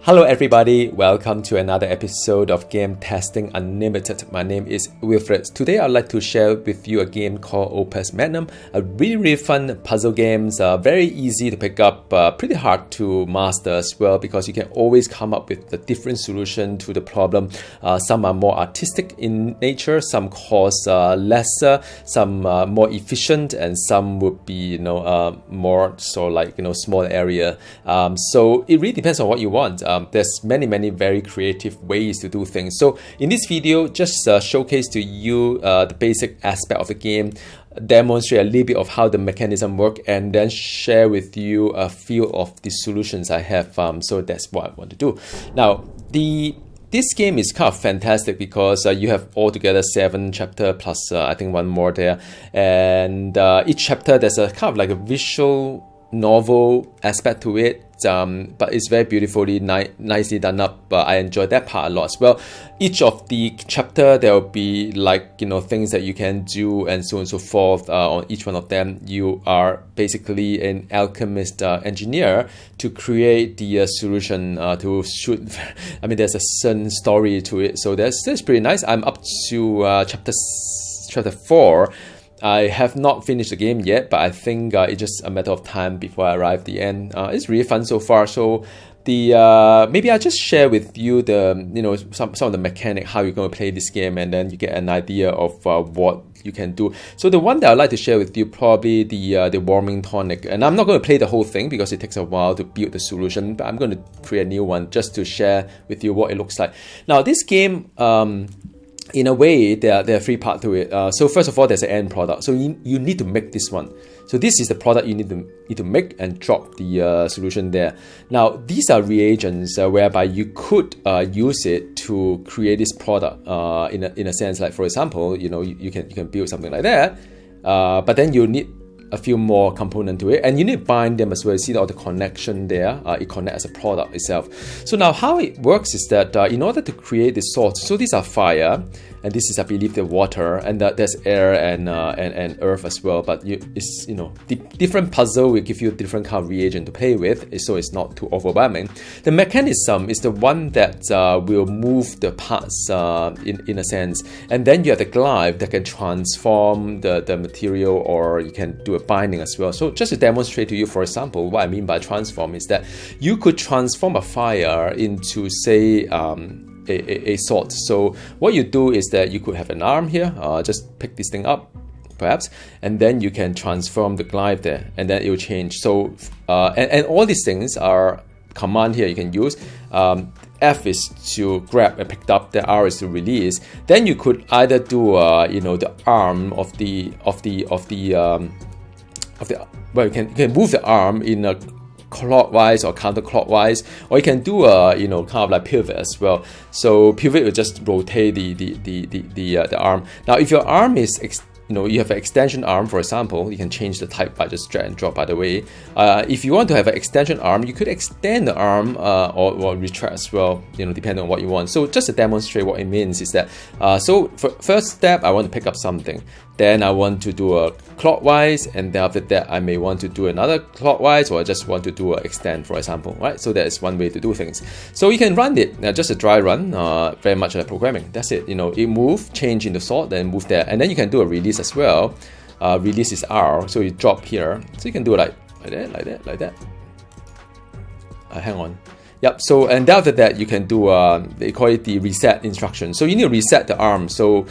Hello everybody, welcome to another episode of Game Testing Unlimited. My name is Wilfred. Today I'd like to share with you a game called Opus Magnum. A really fun puzzle game, very easy to pick up, pretty hard to master as well because you can always come up with a different solution to the problem. Some are more artistic in nature, some cost lesser, some more efficient, and some would be more so like small area. So it really depends on what you want. There's many very creative ways to do things. So in this video, just showcase to you the basic aspect of the game, demonstrate a little bit of how the mechanism work, and then share with you a few of the solutions I have. So that's what I want to do. Now, this game is kind of fantastic because you have altogether 7 chapters plus I think one more there, and each chapter there's a kind of like a visual novel aspect to it, but it's very beautifully nicely done up. I enjoyed that part a lot as well. Each of the chapter there will be like things that you can do and so on and so forth. On each one of them you are basically an alchemist engineer to create the solution to shoot. I mean, there's a certain story to it, so that's pretty nice. I'm up to chapter 4. I have not finished the game yet, but I think it's just a matter of time before I arrive at the end. It's really fun so far. So maybe I'll just share with you the some of the mechanic, how you're going to play this game, and then you get an idea of what you can do. So the one that I'd like to share with you, probably the warming tonic, and I'm not going to play the whole thing because it takes a while to build the solution, but I'm going to create a new one just to share with you what it looks like. Now this game, in a way, there are 3 parts to it. So first of all, there's an end product. So you need to make this one. So this is the product you need to make and drop the solution there. Now these are reagents whereby you could use it to create this product. In a sense, like for example, you can build something like that, but then you need a few more components to it, and you need to bind them as well. You see all the connection there. It connects as a product itself. So now how it works is that in order to create the salt, so these are fire, and this is, I believe, the water, and there's air and earth as well. But it's the different puzzle will give you different kind of reagent to play with, so it's not too overwhelming. The mechanism is the one that will move the parts in a sense, and then you have the glaive that can transform the material, or you can do a binding as well. So just to demonstrate to you, for example, what I mean by transform is that you could transform a fire into, say, a sword. So what you do is that you could have an arm here, just pick this thing up perhaps, and then you can transform the glaive there, and then it will change. So and all these things are command here you can use. F is to grab and pick up, the R is to release. Then you could either do the arm of the well, you can move the arm in a clockwise or counterclockwise, or you can do a kind of like pivot as well. So pivot will just rotate the arm. Now if your arm is you have an extension arm, for example, you can change the type by just drag and drop, by the way. If you want to have an extension arm, you could extend the arm or retract as well, depending on what you want. So just to demonstrate what it means is that, so for first step, I want to pick up something. Then I want to do a clockwise, and then after that I may want to do another clockwise, or I just want to do a extend, for example, right? So that is one way to do things. So you can run it, just a dry run, very much like programming. That's it. It move, change in the sort, then move there, and then you can do a release as well. Release is R, so you drop here. So you can do it like that. Hang on. Yep. So and after that you can do they call it the reset instruction. So you need to reset the arm. So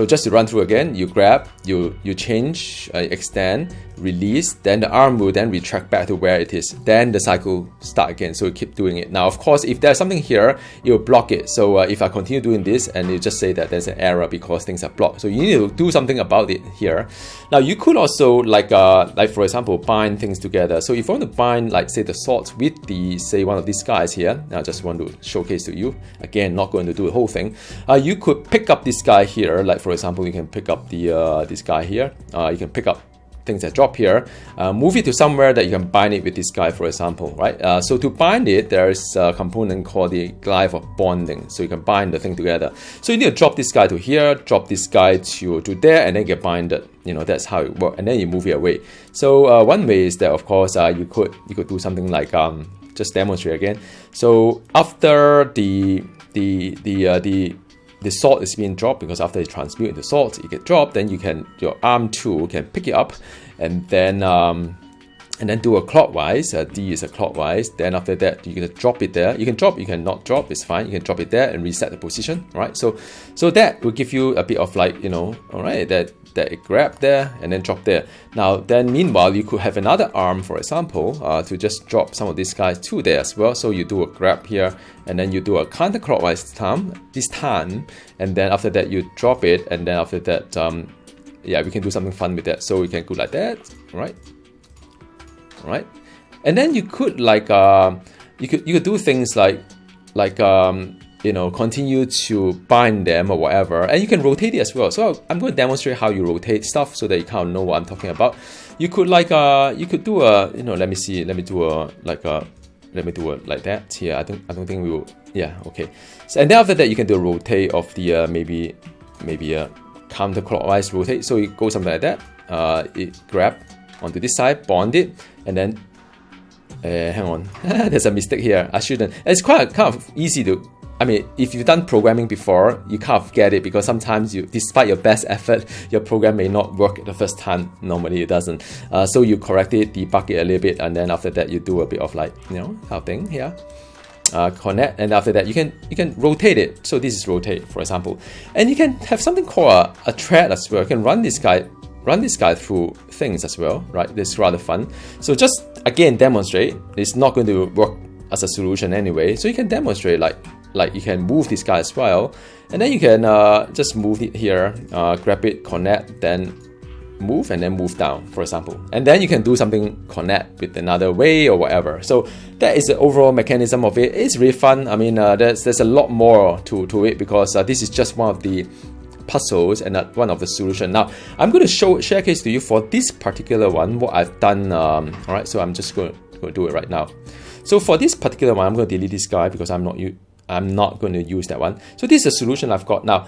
just to run through again, you grab, you change, extend, release, then the arm will then retract back to where it is. Then the cycle start again. So you keep doing it. Now, of course, if there's something here, it will block it. So if I continue doing this, and you just say that there's an error because things are blocked. So you need to do something about it here. Now you could also like for example, bind things together. So if you want to bind, like say the salt with say one of these guys here, I just want to showcase to you. Again, not going to do the whole thing. You could pick up this guy here, like for example, you can pick up this guy here. You can pick up things that drop here, move it to somewhere that you can bind it with this guy, for example, right? So to bind it, there's a component called the glaive of bonding, so you can bind the thing together. So you need to drop this guy to here, drop this guy to there, and then get binded. You know, that's how it works, and then you move it away. So one way is that, of course, you could do something like just demonstrate again. So after the salt is being dropped, because after it transmute into salt, it get dropped, then your arm tool can pick it up and then do a clockwise. D is a clockwise. Then after that, you can drop it there. You can drop, you can not drop, it's fine. You can drop it there and reset the position, right? So that will give you a bit of like, all right, that it grab there and then drop there. Now, then meanwhile, you could have another arm, for example, to just drop some of these guys to there as well. So you do a grab here and then you do a counterclockwise this time, and then after that you drop it, and then after that, yeah, we can do something fun with that. So we can go like that, right? Right, and then you could like you could do things like continue to bind them or whatever, and you can rotate it as well. So I'm going to demonstrate how you rotate stuff so that you kind of know what I'm talking about. You could like you could do a let me do a like that here. I don't think we will. Yeah, okay. So, and then after that you can do a rotate of the maybe a counterclockwise rotate. So it goes something like that. It grab onto this side, bond it, and then hang on, there's a mistake here. I shouldn't. It's kind of easy to. I mean, if you've done programming before, you kind of get it, because sometimes despite your best effort, your program may not work the first time. Normally it doesn't. So you correct it, debug it a little bit, and then after that you do a bit of like how thing here. Connect, and after that you can rotate it. So this is rotate, for example, and you can have something called a thread as well. You can run this guy through things as well, right? This is rather fun. So just again demonstrate. It's not going to work as a solution anyway. So you can demonstrate like you can move this guy as well, and then you can just move it here, grab it, connect, then move, and then move down, for example. And then you can do something connect with another way or whatever. So that is the overall mechanism of it. It's really fun. I mean, there's a lot more to it, because this is just one of the puzzles and one of the solution. Now I'm going to showcase to you for this particular one what I've done. All right, so I'm just going to do it right now. So for this particular one, I'm going to delete this guy because I'm not going to use that one. So this is a solution I've got now.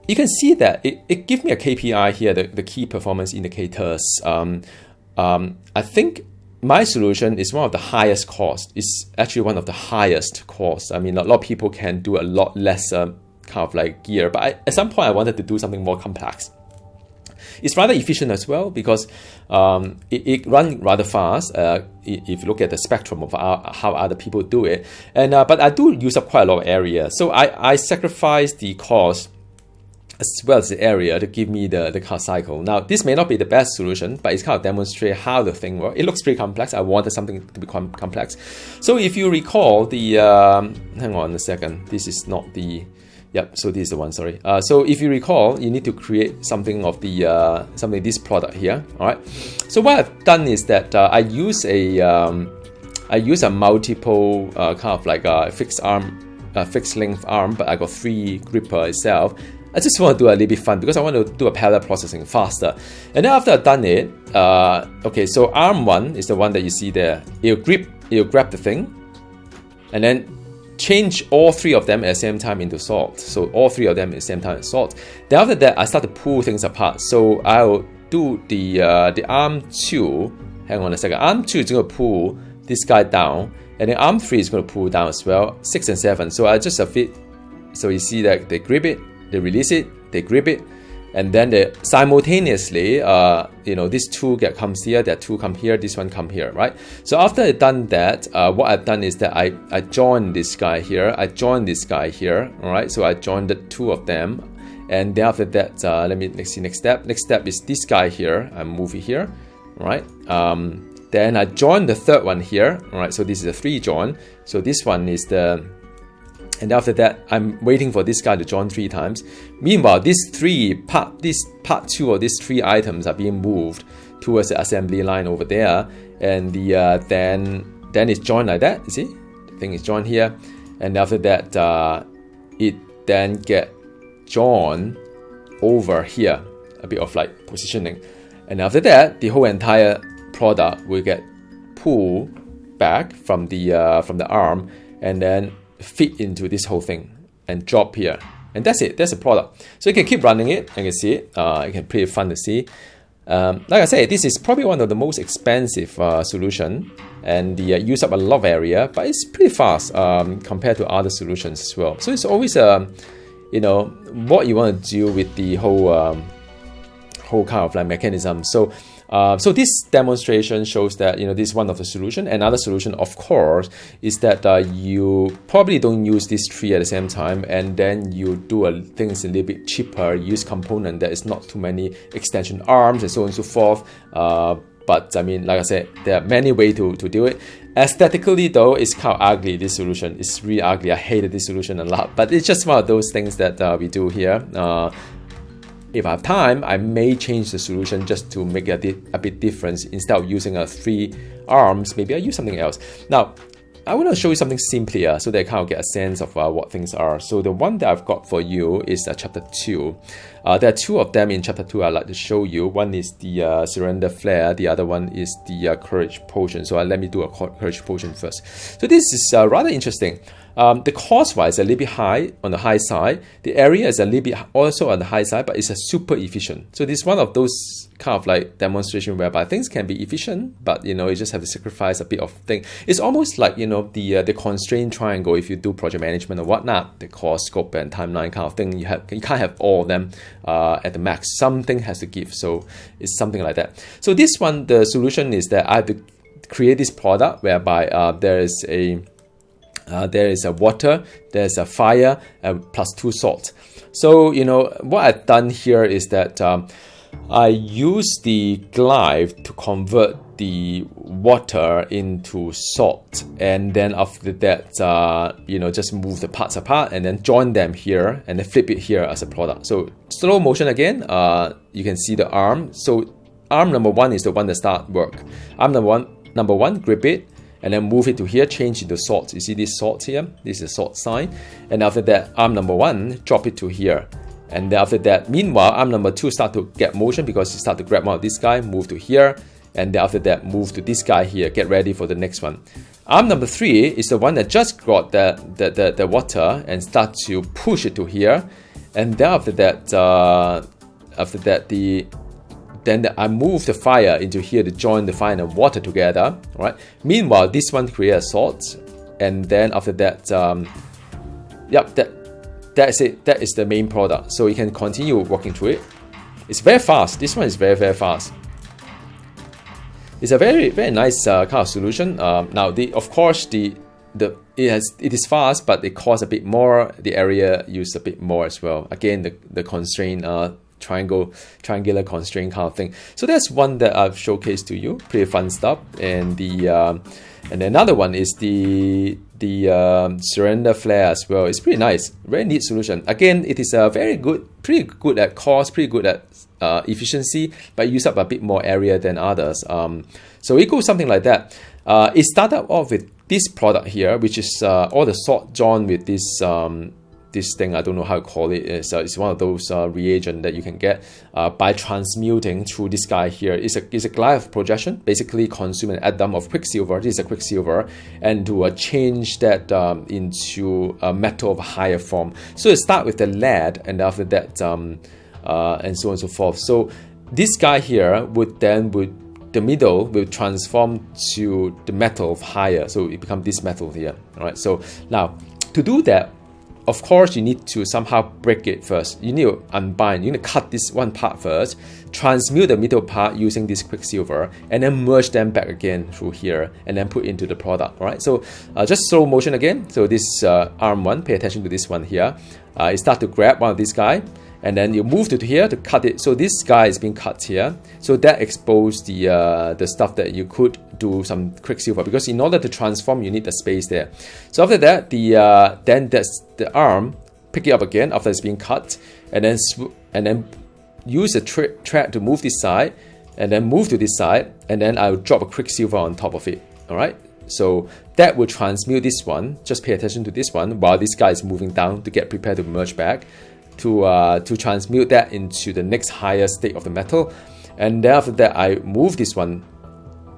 You can see that it gives me a KPI here, the key performance indicators. I think my solution is one of the highest cost. It's actually one of the highest cost. I mean, a lot of people can do a lot less kind of like gear, but at some point I wanted to do something more complex. It's rather efficient as well, because it runs rather fast if you look at the spectrum of how other people do it. And but I do use up quite a lot of area, so I sacrifice the cost as well as the area to give me the car cycle. Now this may not be the best solution, but it's kind of demonstrate how the thing works. It looks pretty complex. I wanted something to become complex. So if you recall the hang on a second, this is not the. Yep, so this is the one, sorry. So if you recall, you need to create something of the this product here. All right. So what I've done is that I use a multiple kind of like a fixed length arm, but I got 3 gripper itself. I just want to do a little bit fun because I want to do a parallel processing faster. And then after I've done it, okay, so arm 1 is the one that you see there. It'll grab the thing, and then change all 3 of them at the same time into salt. So all 3 of them at the same time as salt. Then after that, I start to pull things apart. So I'll do the arm 2. Hang on a second. Arm 2 is going to pull this guy down, and then arm 3 is going to pull down as well. 6 and 7. So I just fit. So you see that they grip it, they release it, they grip it, and then they simultaneously, this 2 comes here, that 2 come here, this one come here, right? So after I've done that, what I've done is that I join this guy here, I join this guy here, all right? So I joined the 2 of them, and then after that, let's see next step. Next step is this guy here. I move it here, all right? Then I join the 3rd one here, all right? So this is a 3 join. So this one is and after that, I'm waiting for this guy to join 3 times. Meanwhile, this part 2 of these 3 items are being moved towards the assembly line over there, and then it's joined like that. You see, the thing is joined here, and after that, it then get joined over here. A bit of like positioning, and after that, the whole entire product will get pulled back from the arm, and then fit into this whole thing and drop here, and that's it. That's the product. So you can keep running it and you can see it. It can pretty fun to see. Like I said, this is probably one of the most expensive solution, and use up a lot of area, but it's pretty fast compared to other solutions as well. So it's always what you want to do with the whole kind of like mechanism. So so this demonstration shows that this is one of the solution. Another solution, of course, is that you probably don't use these three at the same time, and then you do things a little bit cheaper, use component that is not too many extension arms and so on and so forth. But I mean, like I said, there are many ways to do it. Aesthetically though, it's kind of ugly, this solution. It's really ugly. I hated this solution a lot, but it's just one of those things that we do here. If I have time, I may change the solution just to make a bit difference. Instead of using 3 arms, maybe I use something else. Now, I want to show you something simpler so that you kind of get a sense of what things are. So the one that I've got for you is chapter 2. There are 2 of them in chapter 2 I'd like to show you. One is the Surrender Flare, the other one is the Courage Potion. So let me do a Courage Potion first. So this is rather interesting. The cost-wise a little bit high, on the high side. The area is a little bit also on the high side, but it's super efficient. So this is one of those kind of like demonstration whereby things can be efficient, but you just have to sacrifice a bit of thing. It's almost like the constraint triangle. If you do project management or whatnot, the cost, scope, and timeline kind of thing, you can't have all of them at the max. Something has to give. So it's something like that. So this one, the solution is that I have to create this product whereby there is a water, there's a fire, plus 2 salt. So what I've done here is that I use the glaive to convert the water into salt, and then after that just move the parts apart and then join them here and then flip it here as a product. So slow motion again, you can see the arm. So arm number 1 is the one that start work. Arm number one, grip it and then move it to here, change it to salt. You see this salt here? This is a salt sign. And after that, arm number 1, drop it to here. And then after that, meanwhile, arm number 2 start to get motion because you start to grab out this guy, move to here. And then after that, move to this guy here, get ready for the next one. Arm number 3 is the one that just got the water and start to push it to here. And then after that, then I move the fire into here to join the fire and water together. Right. Meanwhile, this one creates salt, and then after that, that's it. That is the main product. So you can continue working through it. It's very fast. This one is very, very fast. It's a very, very nice kind of solution. Now, of course, it is fast, but it costs a bit more. The area used a bit more as well. Again, the constraint. Triangular constraint kind of thing. So that's one that I've showcased to you. Pretty fun stuff. And another one is the Surrender Flare as well. It's pretty nice. Very neat solution. Again, it is pretty good at cost, pretty good at efficiency, but use up a bit more area than others. So it goes something like that. It started off with this product here, which is all the salt joined with this thing, I don't know how to call it. It's one of those reagent that you can get by transmuting through this guy here. It's a glaive projection, basically consume an atom of quicksilver. This is a quicksilver, and to change that into a metal of higher form. So it start with the lead, and after that, and so on and so forth. So this guy here the middle will transform to the metal of higher. So it becomes this metal here. All right. So now to do that, of course, you need to somehow break it first. You need to unbind. You need to cut this one part first, transmute the middle part using this quicksilver, and then merge them back again through here, and then put into the product. All right. So just slow motion again. So this arm 1, pay attention to this one here. You start to grab one of this guy, and then you move to here to cut it. So this guy is being cut here. So that exposes the stuff that you could do some quicksilver, because in order to transform, you need the space there. So after that, then that's the arm. Pick it up again after it's being cut, and then use a thread to move this side, and then move to this side, and then I'll drop a quicksilver on top of it. All right. So that will transmute this one. Just pay attention to this one while this guy is moving down to get prepared to merge back. To transmute that into the next higher state of the metal. And then after that, I move this one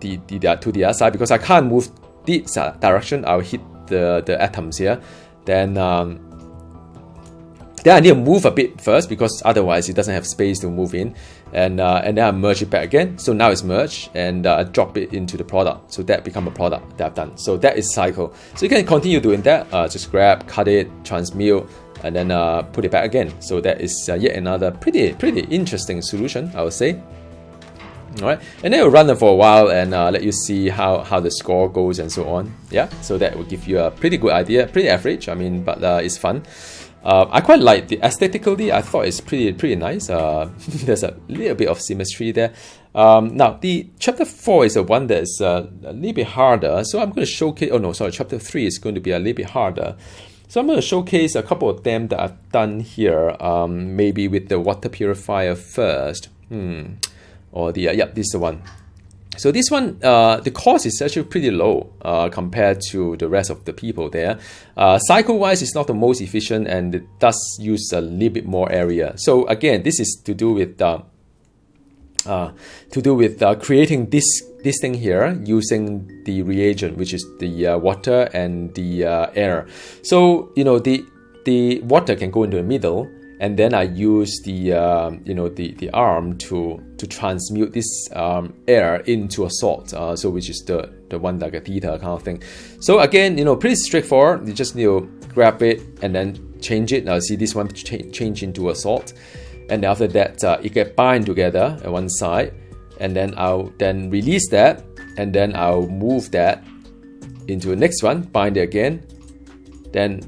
to the other side, because I can't move this direction. I'll hit the atoms here. Then Then I need to move a bit first because otherwise it doesn't have space to move in, and then I merge it back again. So now it's merged, and I drop it into the product. So that become a product that I've done. So that is cycle. So you can continue doing that. Just grab, cut it, transmute, and then put it back again. So that is yet another pretty interesting solution, I would say. All right, and then we'll run it for a while and let you see how the score goes and so on. Yeah, so that will give you a pretty good idea, pretty average. I mean, but it's fun. I quite like the aesthetically. I thought it's pretty nice. There's a little bit of symmetry there. Now the chapter 4 is the one that's a little bit harder. So I'm going to showcase. Oh no, sorry. Chapter 3 is going to be a little bit harder. So I'm going to showcase a couple of them that I've done here. Maybe with the water purifier first. Or the this is the one. So this one, the cost is actually pretty low compared to the rest of the people there. Cycle-wise, it's not the most efficient, and it does use a little bit more area. So again, this is to do with creating this thing here using the reagent, which is the water and the air. So the water can go into the middle. And then I use the the arm to transmute this air into a salt, so which is the one like a theta kind of thing. So again, pretty straightforward. You just need to grab it and then change it. Now see this one change into a salt, and after that it get bind together at one side, and then I'll then release that, and then I'll move that into the next one, bind it again. Then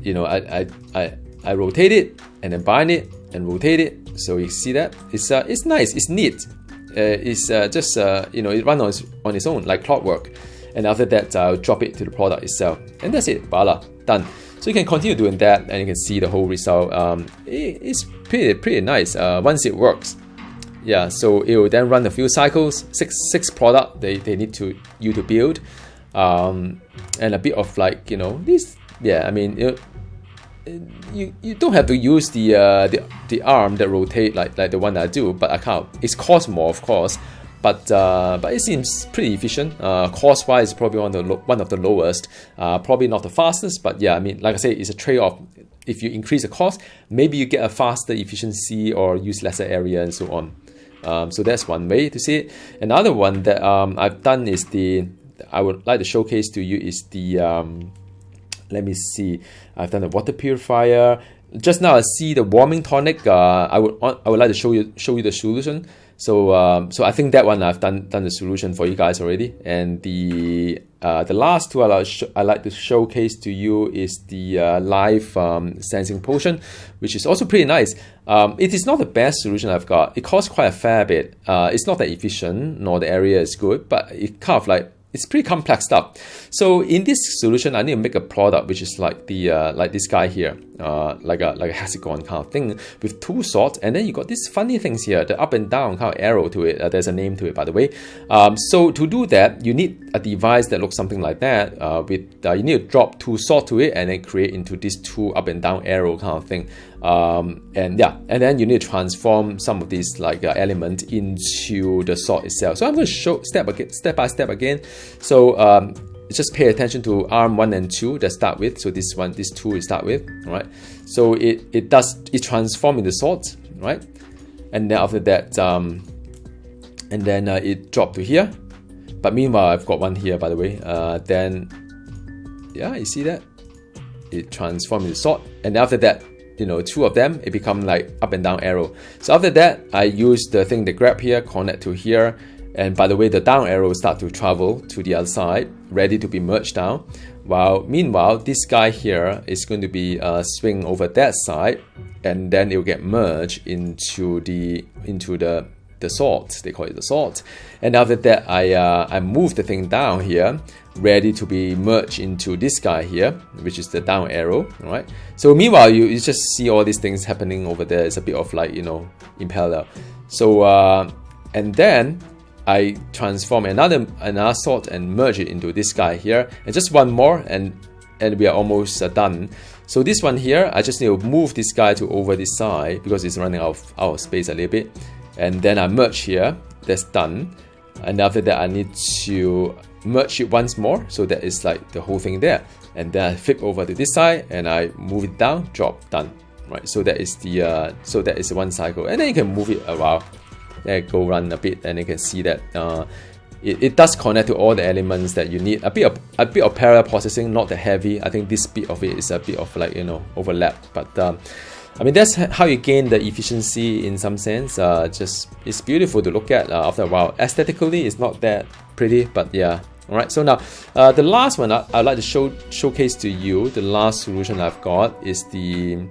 I rotate it and then bind it and rotate it. So you see that it's nice, it's neat. It's just it runs on its own like clockwork. And after that, I'll drop it to the product itself, and that's it. Voila, done. So you can continue doing that, and you can see the whole result. It's pretty nice once it works. Yeah. So it will then run a few cycles. Six product they need you to build, and a bit of like this. Yeah. I mean you don't have to use the arm that rotate like the one that I do, but I can't. It costs more, of course, but it seems pretty efficient. Cost wise, probably one of the lowest. Probably not the fastest, but yeah, I mean, like I say, it's a trade-off. If you increase the cost, maybe you get a faster efficiency or use lesser area and so on. So that's one way to see it. Another one that I've done is I would like to showcase to you is the let me see. I've done a water purifier. Just now I see the warming tonic. I would like to show you the solution. So I think that one I've done the solution for you guys already. And the last two I like to showcase to you is the live sensing potion, which is also pretty nice. It is not the best solution I've got. It costs quite a fair bit. It's not that efficient, nor the area is good, but it kind of like, it's pretty complex stuff. So in this solution, I need to make a product which is like like this guy here, like a hexagon kind of thing with two salts, and then you got these funny things here, the up and down kind of arrow to it. There's a name to it, by the way. So to do that, you need a device that looks something like that. You need to drop two salt to it and then create into this two up and down arrow kind of thing. And then you need to transform some of these like element into the salt itself. So I'm going to show step by step again. So just pay attention to arm 1 and 2 that start with. So this 2 will start with, all right? So it transforms into salt, right? And then after that, and then it dropped to here. But meanwhile, I've got one here, by the way. Then, yeah, you see that? It transforms into salt. And after that, two of them, it become like up and down arrow. So after that, I use the thing that grab here, connect to here. And by the way, the down arrow start to travel to the other side, ready to be merged down. Meanwhile, this guy here is going to be swing over that side, and then it will get merged into the salt. They call it the salt. And after that, I move the thing down here, ready to be merged into this guy here, which is the down arrow. All right. So meanwhile, you just see all these things happening over there. It's a bit of like in parallel. So and then I transform another salt and merge it into this guy here, and just one more, and we are almost done. So this one here, I just need to move this guy to over this side because it's running out of space a little bit, and then I merge here. That's done. And after that, I need to merge it once more, so that is like the whole thing there. And then I flip over to this side and I move it down, drop, done. right? So that is the one cycle, and then you can move it a while. There you go, run a bit, and you can see that it does connect to all the elements that you need. A bit of parallel processing, not that heavy. I think this bit of it is a bit of like, you know, overlap, but I mean, that's how you gain the efficiency in some sense. Just it's beautiful to look at after a while. Aesthetically, it's not that pretty, but yeah. All right. So now the last one I'd like to showcase to you. The last solution I've got is the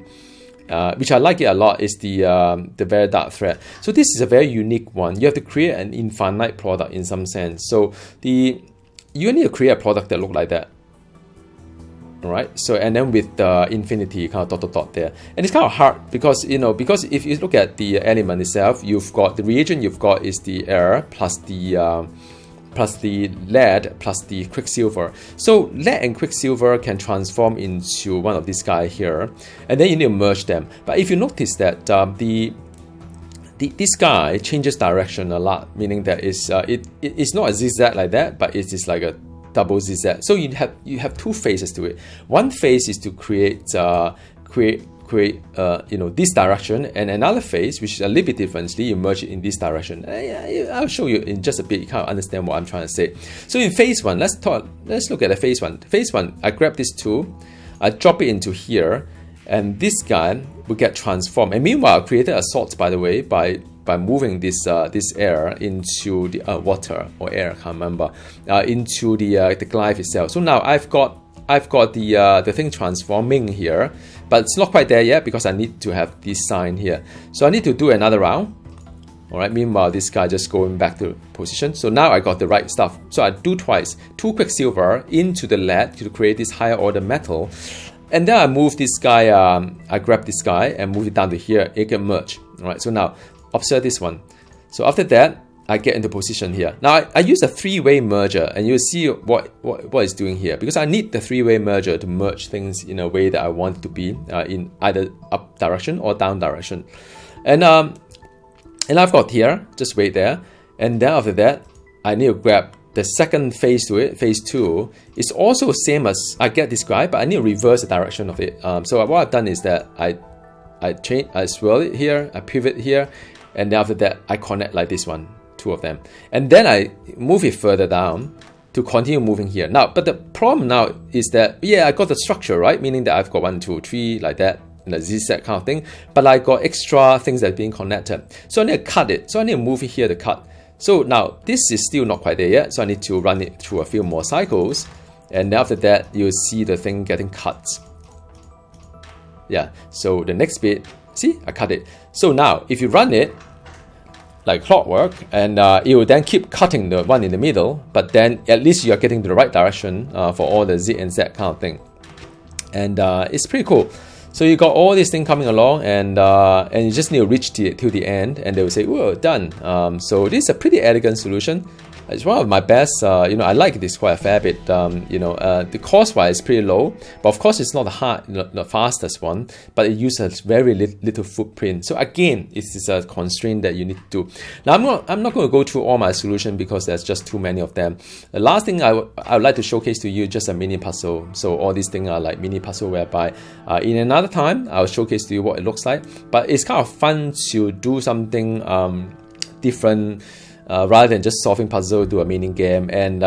which I like it a lot, is the very dark thread. So this is a very unique one. You have to create an infinite product in some sense. So you need to create a product that look like that. All right. So and then with the infinity kind of dot there, and it's kind of hard because, you know, because if you look at the element itself, you've got the reagent you've got is the air plus the lead plus the quicksilver. So lead and quicksilver can transform into one of these guys here, and then you need to merge them. But if you notice that this guy changes direction a lot, meaning that it's not a zigzag like that, but it is like a double zigzag. So you have two phases to it. One phase is to create you know, this direction, and another phase, which is a little bit differently, you merge it in this direction. I'll show you in just a bit. You kind of understand what I'm trying to say. So in phase one, let's look at the phase one. Phase one, I grab this tool, I drop it into here, and this guy will get transformed. And meanwhile, I created a salt, by the way, by moving this air into the water or air, I can't remember, into the glyph itself. So now I've got the thing transforming here, but it's not quite there yet because I need to have this sign here. So I need to do another round. All right. Meanwhile, this guy just going back to position. So now I got the right stuff. So I do twice, 2 quicksilver into the lead to create this higher order metal, and then I move this guy. I grab this guy and move it down to here. It can merge. All right. So now observe this one. So after that, I get into position here. Now I use a 3-way merger, and you'll see what it's doing here, because I need the 3-way merger to merge things in a way that I want it to be in either up direction or down direction. And I've got here, just wait there, and then after that I need to grab the second phase to it, phase 2. It's also same as I get this guy, but I need to reverse the direction of it. So what I've done is that I swirl it here, I pivot here, and then after that I connect like this one, 2 of them, and then I move it further down to continue moving here. Now, but the problem now is that, yeah, I got the structure, right? Meaning that I've got 1, 2, 3 like that, in a zigzag kind of thing, but I got extra things that are being connected. So I need to cut it. So I need to move it here to cut. So now this is still not quite there yet. So I need to run it through a few more cycles, and after that you'll see the thing getting cut. Yeah. So the next bit, see, I cut it. So now if you run it like clockwork, and it will then keep cutting the one in the middle, but then at least you are getting to the right direction for all the Z and Z kind of thing, and it's pretty cool. So you got all this thing coming along, and you just need to reach till the end, and they will say, "Whoa, done." So this is a pretty elegant solution. It's one of my best. You know, I like this quite a fair bit. You know, the cost-wise is pretty low, but of course it's not the fastest one. But it uses very little footprint. So again, it's a constraint that you need to do. Now I'm not going to go through all my solutions because there's just too many of them. The last thing I would like to showcase to you just a mini puzzle. So all these things are like mini puzzle, whereby in another time I'll showcase to you what it looks like. But it's kind of fun to do something different. Rather than just solving puzzle, do a mini game, and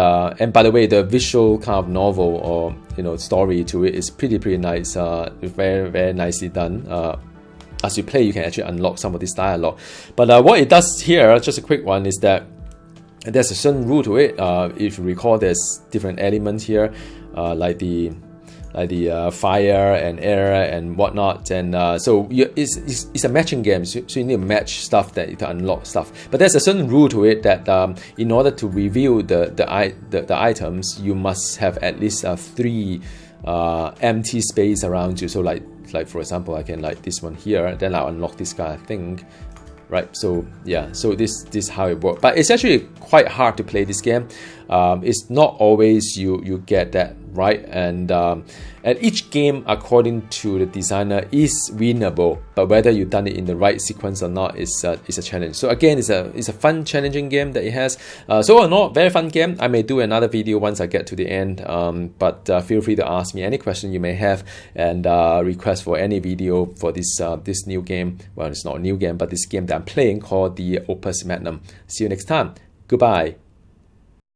by the way, the visual kind of novel or, you know, story to it is pretty nice. Very, very nicely done. As you play, you can actually unlock some of this dialogue. But what it does here, just a quick one, is that there's a certain rule to it. If you recall, there's different elements here, like the fire and air and whatnot, and so it's a matching game, so you need to match stuff to unlock stuff. But there's a certain rule to it that in order to reveal the items, you must have at least 3 empty space around you. So like for example, I can like this one here, then I'll unlock this guy, I think. Right, so yeah, so this is how it works. But it's actually quite hard to play this game. It's not always you get that right? And each game, according to the designer, is winnable, but whether you've done it in the right sequence or not is a challenge. So again, it's a fun, challenging game that it has. So or not, very fun game. I may do another video once I get to the end, but feel free to ask me any question you may have, and request for any video for this new game. Well, it's not a new game, but this game that I'm playing called the Opus Magnum. See you next time. Goodbye.